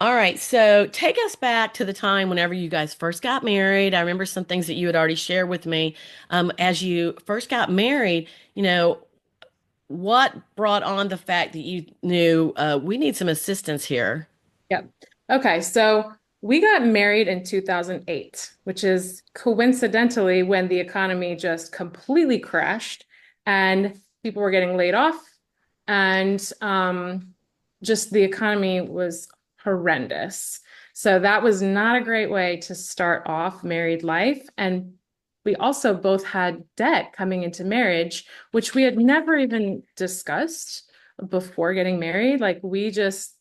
All right, so take us back to the time whenever you guys first got married. I remember some things that you had already shared with me. As you first got married, what brought on the fact that you knew we need some assistance here? Yep. Okay, so we got married in 2008, which is coincidentally when the economy just completely crashed and people were getting laid off, and just the economy was horrendous. So that was not a great way to start off married life. And we also both had debt coming into marriage, which we had never even discussed before getting married. Like we just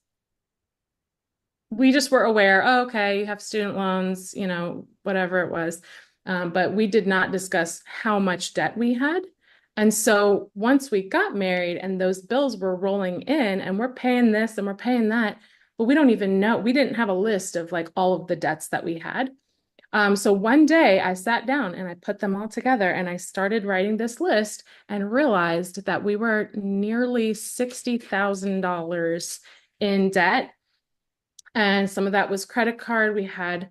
were aware, oh, okay, you have student loans, whatever it was. But we did not discuss how much debt we had. And so once we got married and those bills were rolling in and we're paying this and we're paying that, but we don't even know, we didn't have a list of like all of the debts that we had. So one day I sat down and I put them all together and I started writing this list and realized that we were nearly $60,000 in debt, and some of that was credit card. We had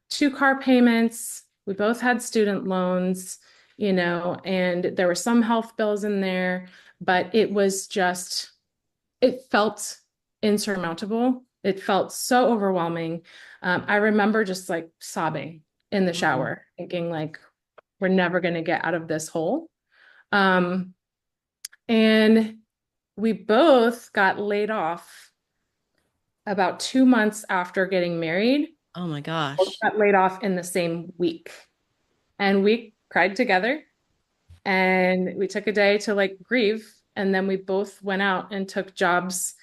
two car payments. We both had student loans, and there were some health bills in there, but it felt insurmountable. It felt so overwhelming. I remember just like sobbing in the Mhm. shower, thinking like, we're never going to get out of this hole. Um, and we both got laid off about 2 months after getting married. Oh my Both gosh. got laid off in the same week. And we cried together and we took a day to like grieve. And then we both went out and took jobs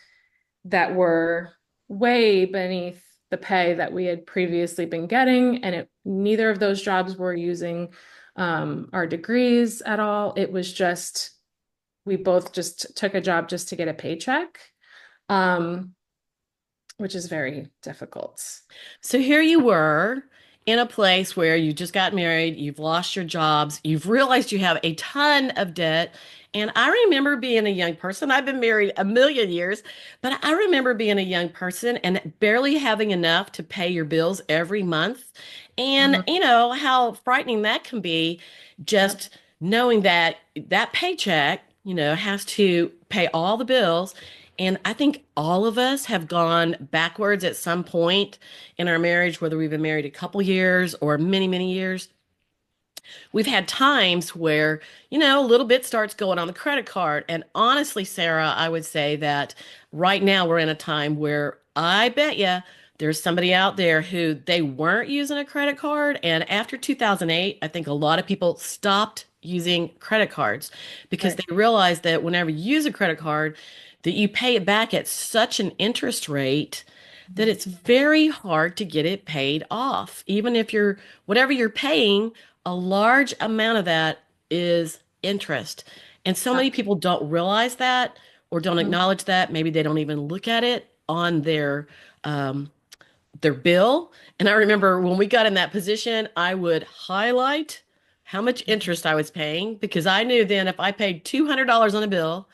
that were way beneath the pay that we had previously been getting. And neither of those jobs were using our degrees at all. It was just, we both just took a job just to get a paycheck, um, which is very difficult. So here you were in a place where you just got married, you've lost your jobs, you've realized you have a ton of debt. And I remember being a young person. I've been married a million years, but I remember being a young person and barely having enough to pay your bills every month. And Mhm. you know how frightening that can be, Yep. just knowing that that paycheck, has to pay all the bills. And I think all of us have gone backwards at some point in our marriage, whether we've been married a couple years or many, many years. We've had times where, a little bit starts going on the credit card. And honestly, Sarah, I would say that right now we're in a time where I bet you there's somebody out there who they weren't using a credit card. And after 2008, I think a lot of people stopped using credit cards because Right. they realized that whenever you use a credit card, that you pay it back at such an interest rate that it's very hard to get it paid off. Even if whatever you're paying, a large amount of that is interest. And so many people don't realize that or don't Mhm. acknowledge that. Maybe they don't even look at it on um, their bill. And I remember when we got in that position, I would highlight how much interest I was paying because I knew then if I paid $200 on a bill,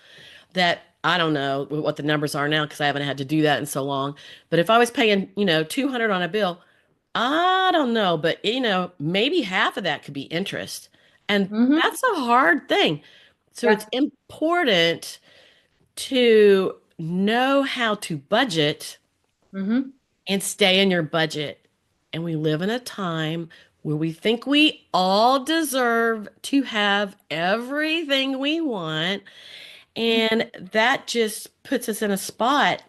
that I don't know what the numbers are now because I haven't had to do that in so long. But if I was paying, 200 on a bill, I don't know, but maybe half of that could be interest. And Mhm. that's a hard thing. So it's Yeah. important to know how to budget Hmm. and stay in your budget. And we live in a time where we think we all deserve to have everything we want. And that just puts us in a spot.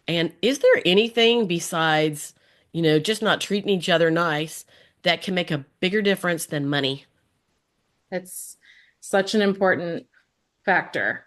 And is there anything besides, just not treating each other nice that can make a bigger difference than money? It's such an important factor.